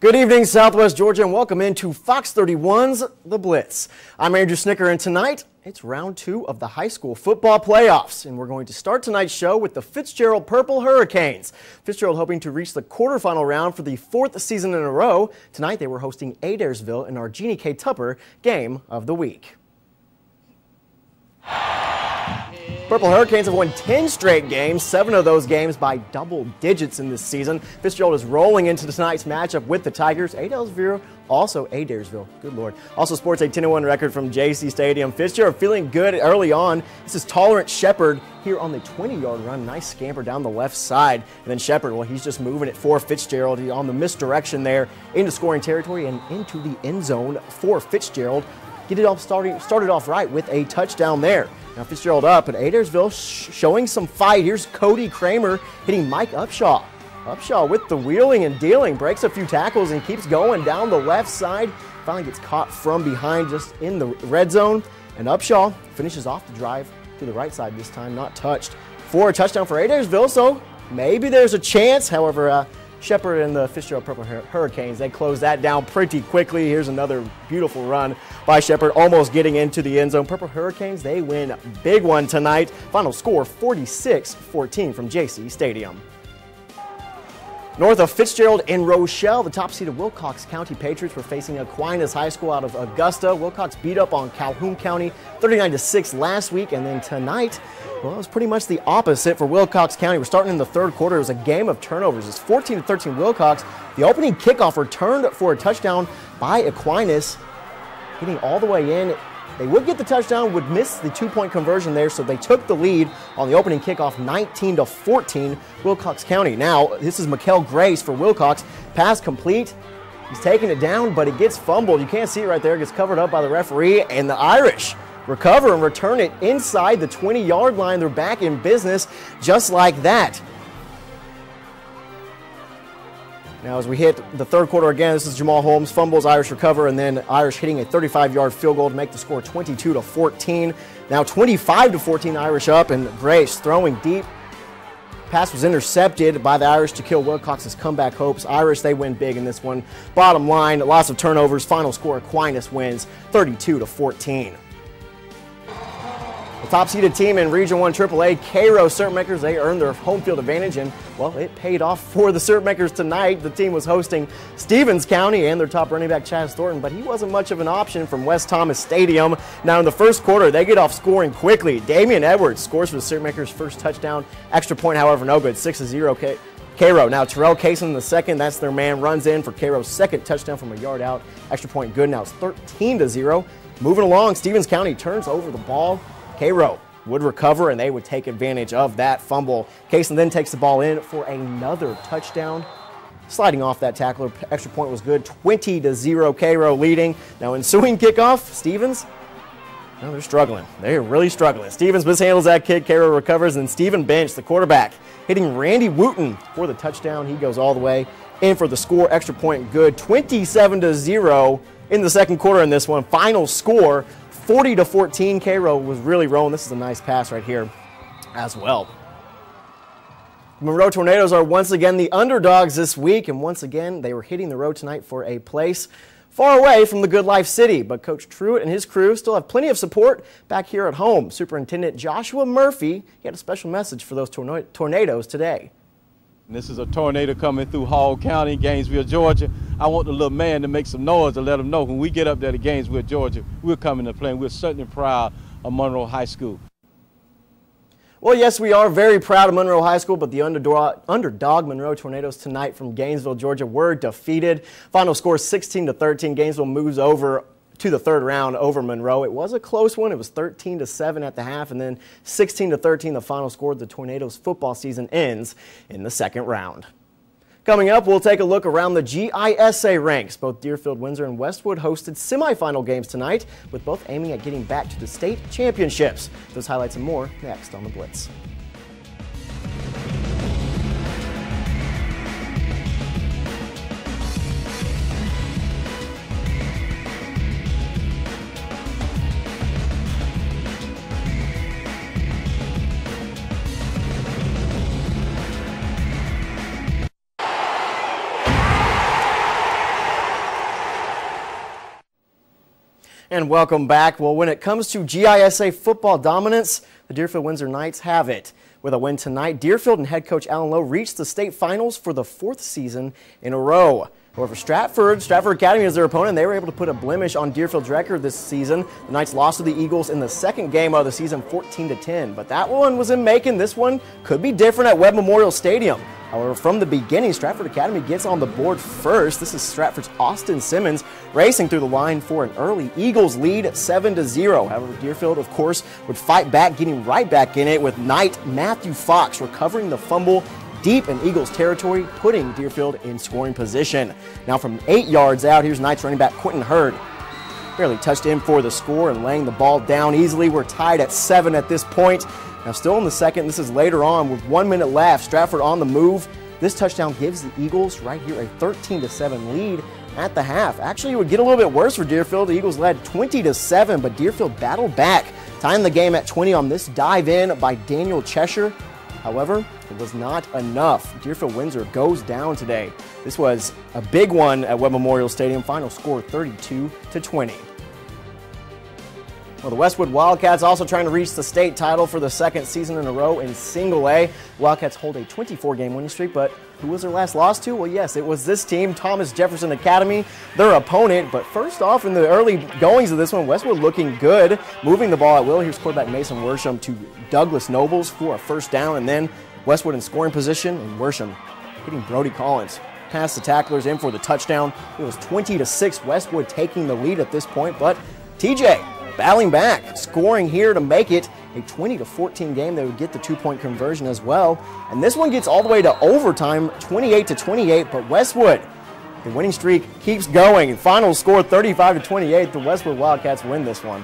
Good evening, Southwest Georgia, and welcome into Fox 31's The Blitz. I'm Andrew Schnitker, and tonight it's round 2 of the high school football playoffs, and we're going to start tonight's show with the Fitzgerald Purple Hurricanes. Fitzgerald hoping to reach the quarterfinal round for the 4th season in a row. Tonight they were hosting Adairsville in our Jeannie K. Tupper Game of the Week. Purple Hurricanes have won 10 straight games, 7 of those games by double digits in this season. Fitzgerald is rolling into tonight's matchup with the Tigers. Adairsville, good Lord, also sports a 10-1 record from Jaycee Stadium. Fitzgerald feeling good early on. This is Tolerant Shepard here on the 20-yard run. Nice scamper down the left side. And then Shepard, well, he's just moving it for Fitzgerald. He's on the misdirection there into scoring territory and into the end zone for Fitzgerald. Get it off started off right with a touchdown there. Now Fitzgerald up, and Adairsville showing some fight. Here's Cody Kramer hitting Mike Upshaw. Upshaw with the wheeling and dealing, breaks a few tackles and keeps going down the left side. Finally gets caught from behind just in the red zone. And Upshaw finishes off the drive to the right side this time, not touched. For a touchdown for Adairsville, so maybe there's a chance. However, Shepard and the Fitzgerald Purple Hurricanes, they close that down pretty quickly. Here's another beautiful run by Shepard, almost getting into the end zone. Purple Hurricanes, they win big one tonight. Final score 46-14 from Jaycee Stadium. North of Fitzgerald and Rochelle, the top-seeded Wilcox County Patriots were facing Aquinas High School out of Augusta. Wilcox beat up on Calhoun County 39-6 last week, and then tonight, well, it was pretty much the opposite for Wilcox County. We're starting in the third quarter. It was a game of turnovers. It's 14-13 Wilcox. The opening kickoff returned for a touchdown by Aquinas, getting all the way in. They would get the touchdown, would miss the two-point conversion there, so they took the lead on the opening kickoff, 19-14 Wilcox County. Now, this is Mikkel Grace for Wilcox. Pass complete. He's taking it down, but it gets fumbled. You can't see it right there. It gets covered up by the referee, and the Irish recover and return it inside the 20-yard line. They're back in business just like that. Now as we hit the third quarter again, this is Jamal Holmes, fumbles, Irish recover, and then Irish hitting a 35-yard field goal to make the score 22-14. Now 25-14 Irish up, and Grace throwing deep. Pass was intercepted by the Irish to kill Wilcox's comeback hopes. Irish, they win big in this one. Bottom line, lots of turnovers. Final score, Aquinas wins 32-14. The top-seeded team in Region 1 AAA, Cairo Syrup-Makers, they earned their home field advantage, and, well, it paid off for the Syrup-Makers tonight. The team was hosting Stevens County and their top running back, Chaz Thornton, but he wasn't much of an option from West Thomas Stadium. Now, in the first quarter, they get off scoring quickly. Damian Edwards scores for the Syrup-Makers' first touchdown. Extra point, however, no good, 6-0 Cairo. Now, Terrell Kaysen in the second, that's their man, runs in for Cairo's second touchdown from a yard out. Extra point good, now it's 13-0. Moving along, Stevens County turns over the ball. Cairo would recover, and they would take advantage of that fumble. Kaysen then takes the ball in for another touchdown. Sliding off that tackler, extra point was good, 20-0 Cairo leading. Now ensuing kickoff, Stevens, well, they're struggling. They're really struggling. Stevens mishandles that kick, Cairo recovers, and Stephen Bench, the quarterback, hitting Randy Wooten for the touchdown. He goes all the way in for the score, extra point good, 27-0 in the second quarter in this one. Final score, 40-14, Cairo was really rolling. This is a nice pass right here as well. Monroe Tornadoes are once again the underdogs this week, and once again they were hitting the road tonight for a place far away from the Good Life City. But Coach Truitt and his crew still have plenty of support back here at home. Superintendent Joshua Murphy, he had a special message for those Tornadoes today. This is a tornado coming through Hall County, Gainesville, Georgia. I want the little man to make some noise to let them know when we get up there to Gainesville, Georgia, we're coming to play, and we're certainly proud of Monroe High School. Well, yes, we are very proud of Monroe High School, but the underdog Monroe Tornadoes tonight from Gainesville, Georgia, were defeated. Final score 16-13. Gainesville moves over to the third round over Monroe. It was a close one. It was 13-7 at the half, and then 16-13 the final score. The Tornadoes football season ends in the second round. Coming up, we'll take a look around the GISA ranks. Both Deerfield, Windsor, and Westwood hosted semifinal games tonight, with both aiming at getting back to the state championships. Those highlights and more next on The Blitz. And welcome back. Well, when it comes to GISA football dominance, the Deerfield Windsor Knights have it. With a win tonight, Deerfield and head coach Alan Lowe reached the state finals for the 4th season in a row. However, Stratford Academy is their opponent. They were able to put a blemish on Deerfield's record this season. The Knights lost to the Eagles in the second game of the season, 14-10. But that one was in Macon. This one could be different at Webb Memorial Stadium. However, from the beginning, Stratford Academy gets on the board first. This is Stratford's Austin Simmons racing through the line for an early Eagles lead, 7-0. However, Deerfield, of course, would fight back, getting right back in it with Knight Matthew Fox recovering the fumble deep in Eagles territory, putting Deerfield in scoring position. Now from 8 yards out, here's Knights running back Quentin Hurd. Barely touched in for the score and laying the ball down easily. We're tied at 7 at this point. Now still in the second, this is later on with 1 minute left. Stratford on the move. This touchdown gives the Eagles right here a 13-7 lead at the half. Actually, it would get a little bit worse for Deerfield. The Eagles led 20-7, but Deerfield battled back, tying the game at 20 on this dive in by Daniel Cheshire. However, it was not enough. Deerfield Windsor goes down today. This was a big one at Webb Memorial Stadium. Final score 32-20. Well, the Westwood Wildcats also trying to reach the state title for the second season in a row in Single A. Wildcats hold a 24-game winning streak, but who was their last loss to? Well, yes, it was this team, Thomas Jefferson Academy, their opponent. But first off, in the early goings of this one, Westwood looking good, moving the ball at will. Here's quarterback Mason Worsham to Douglas Nobles for a first down, and then Westwood in scoring position, and Worsham hitting Brody Collins. Past the tacklers in for the touchdown. It was 20-6, Westwood taking the lead at this point, but TJ battling back, scoring here to make it a 20-14 game. They would get the 2-point conversion as well. And this one gets all the way to overtime, 28-28, but Westwood, the winning streak keeps going. Final score 35-28. The Westwood Wildcats win this one.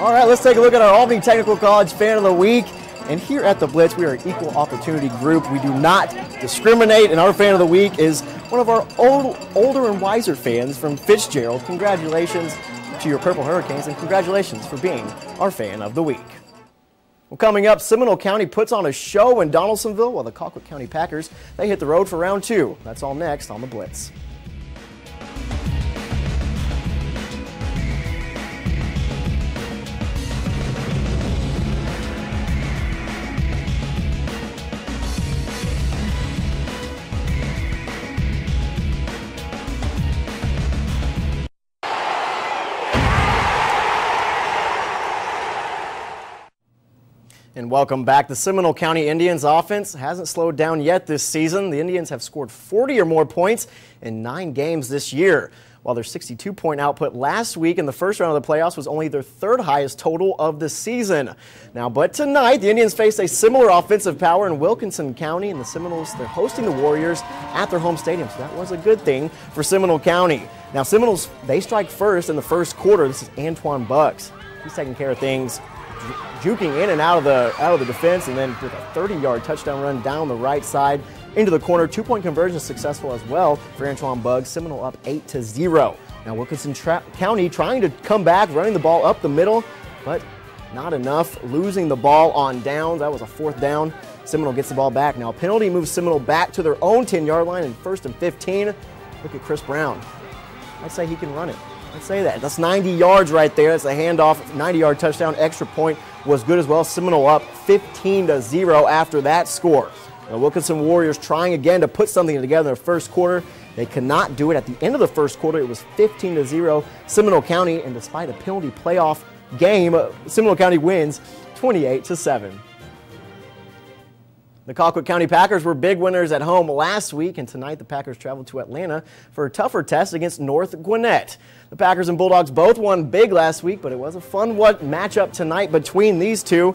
All right, let's take a look at our Albany Technical College Fan of the Week. And here at the Blitz, we are an equal opportunity group. We do not discriminate, and our Fan of the Week is one of our older and wiser fans from Fitzgerald. Congratulations to your Purple Hurricanes, and congratulations for being our Fan of the Week. Well, coming up, Seminole County puts on a show in Donaldsonville, while the Colquitt County Packers, they hit the road for round 2. That's all next on the Blitz. And welcome back. The Seminole County Indians offense hasn't slowed down yet this season. The Indians have scored 40 or more points in 9 games this year, while their 62-point output last week in the first round of the playoffs was only their 3rd highest total of the season. Now, but tonight, the Indians face a similar offensive power in Wilkinson County, and the Seminoles, they're hosting the Warriors at their home stadium, so that was a good thing for Seminole County. Now, Seminoles, they strike first in the first quarter. This is Antoine Bucks. He's taking care of things, juking in and out of the defense, and then with a 30-yard touchdown run down the right side into the corner. 2-point conversion successful as well for Antoine Bugs. Seminole up 8-0. Now Wilkinson County trying to come back, running the ball up the middle, but not enough. Losing the ball on downs. That was a 4th down. Seminole gets the ball back. Now a penalty moves Seminole back to their own 10-yard line in 1st and 15. Look at Chris Brown. I'd say he can run it. Let's say that. That's 90 yards right there. That's a handoff, 90-yard touchdown. Extra point was good as well. Seminole up 15-0 after that score. The Wilkinson Warriors trying again to put something together in the first quarter. They could not do it. At the end of the first quarter, it was 15-0 Seminole County, and despite a penalty playoff game, Seminole County wins 28-7. The Colquitt County Packers were big winners at home last week, and tonight the Packers traveled to Atlanta for a tougher test against North Gwinnett. The Packers and Bulldogs both won big last week, but it was a fun matchup tonight between these two.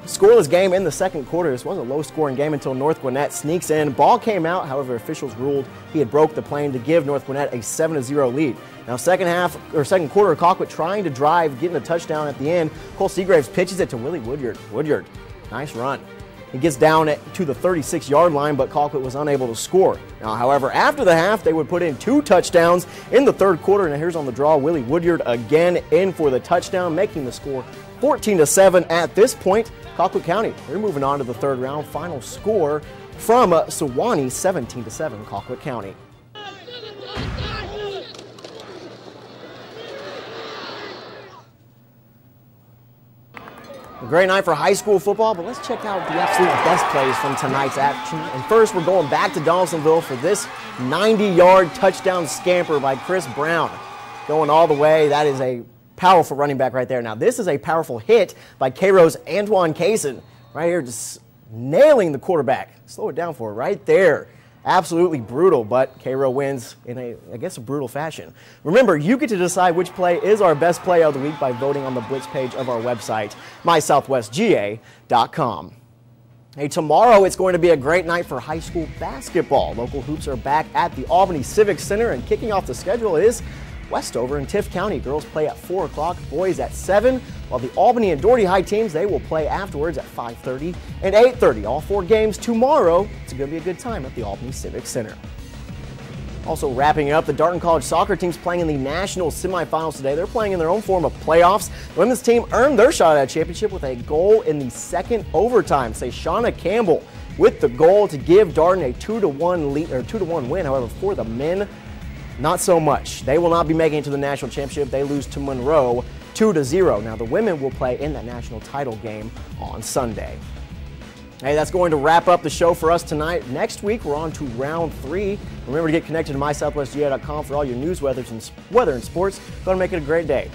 Scoreless game in the second quarter. This was a low-scoring game until North Gwinnett sneaks in. Ball came out, however, officials ruled he had broke the plane to give North Gwinnett a 7-0 lead. Now, second quarter, Colquitt trying to drive, getting a touchdown at the end. Cole Seagraves pitches it to Willie Woodyard. Woodyard, nice run. He gets down to the 36-yard line, but Colquitt was unable to score. Now, however, after the half, they would put in 2 touchdowns in the third quarter, and here's on the draw, Willie Woodyard again in for the touchdown, making the score 14-7 at this point. Colquitt County, they're moving on to the third round. Final score from Sewanee, 17-7, Colquitt County. A great night for high school football, but let's check out the absolute best plays from tonight's action. And first, we're going back to Donaldsonville for this 90-yard touchdown scamper by Chris Brown. Going all the way, that is a powerful running back right there. Now, this is a powerful hit by Cairo's Antoine Kaysen. Right here, just nailing the quarterback. Slow it down for her right there. Absolutely brutal, but Cairo wins in a brutal fashion. Remember, you get to decide which play is our best play of the week by voting on the Blitz page of our website, mysouthwestga.com. Hey, tomorrow it's going to be a great night for high school basketball. Local hoops are back at the Albany Civic Center, and kicking off the schedule is Westover in Tift County. Girls play at 4 o'clock, boys at 7, while the Albany and Doherty High teams, they will play afterwards at 5:30 and 8:30. All 4 games tomorrow. It's going to be a good time at the Albany Civic Center. Also wrapping up, the Darton College soccer team's playing in the national semifinals today. They're playing in their own form of playoffs. The women's team earned their shot at a championship with a goal in the second overtime. Say Shauna Campbell with the goal to give Darton a 2-1 lead, or 2-1 win. However, for the men, not so much. They will not be making it to the national championship. They lose to Monroe 2-0. Now the women will play in that national title game on Sunday. Hey, that's going to wrap up the show for us tonight. Next week, we're on to round 3. Remember to get connected to mysouthwestga.com for all your news, weather, and sports. Go and make it a great day.